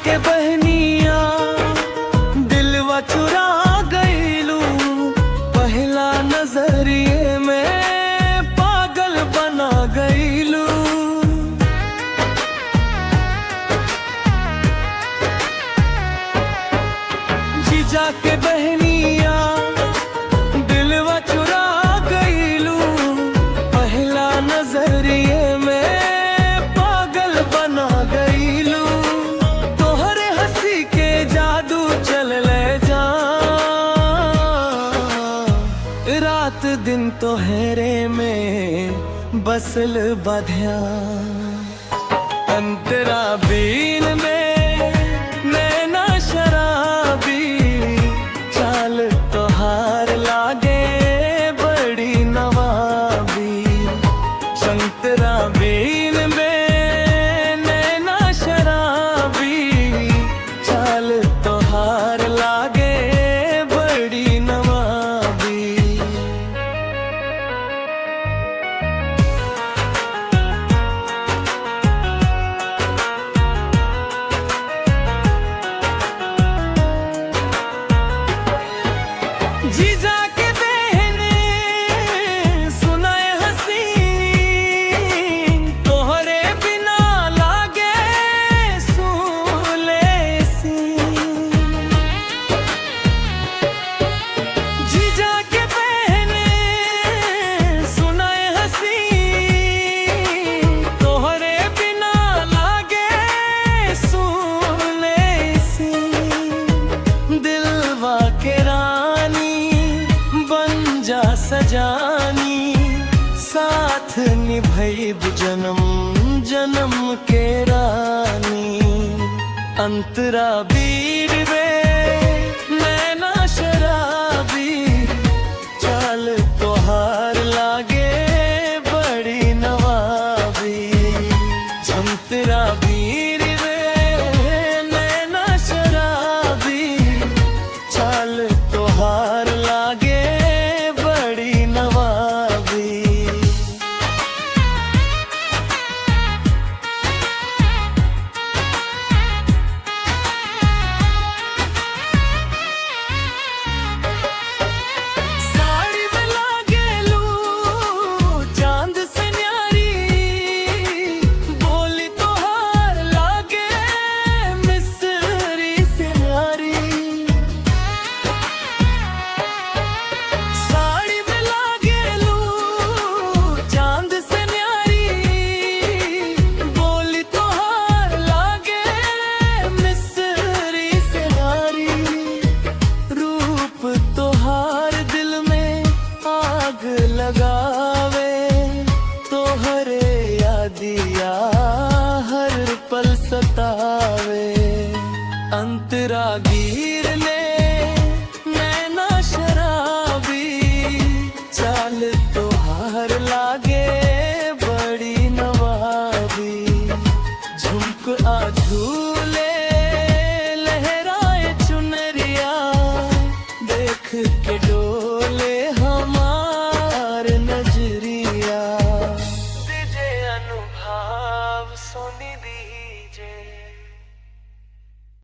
के बहनिया दिलवा चुरा गईलू, पहला नजरिए में पागल बना गईलू। जीजा के बहनिया दिलवा चुरा गईलू, पहला नजरिए में पागल बना गईलू। रात दिन तोहरे में बसल बधिया, अंतरा बीन में नैना शराबी, चाल तोहार लागे बड़ी नवाबी। संतरा बीन में नैना शराबी, चाल तोहार लागे बड़ी नवाबी। जीजा के बहने सुनाए हसी, तोहरे बिना लागे सूले सी। जीजा के बहने सुनाए हसी, तोहरे बिना लागे सूले सी। दिलवा के सजानी, साथ निभैब जन्म जन्म के रानी। अंतरा बीर वे नैना शराबी, चाल तोहार लागे बड़ी नवाबी। अंतरा बीर वे नैना शराबी, चाल तोहार लागे लगावे तोहरे यादिया हर पल सतावे। अंतरा गिर ले नैना शराबी, चाल तोहार लागे बड़ी नवाबी। झुमक आ झूले लहराए चुनरिया, देख के डोले हमार नजरिया। तुझे अनुभव सोनी दी।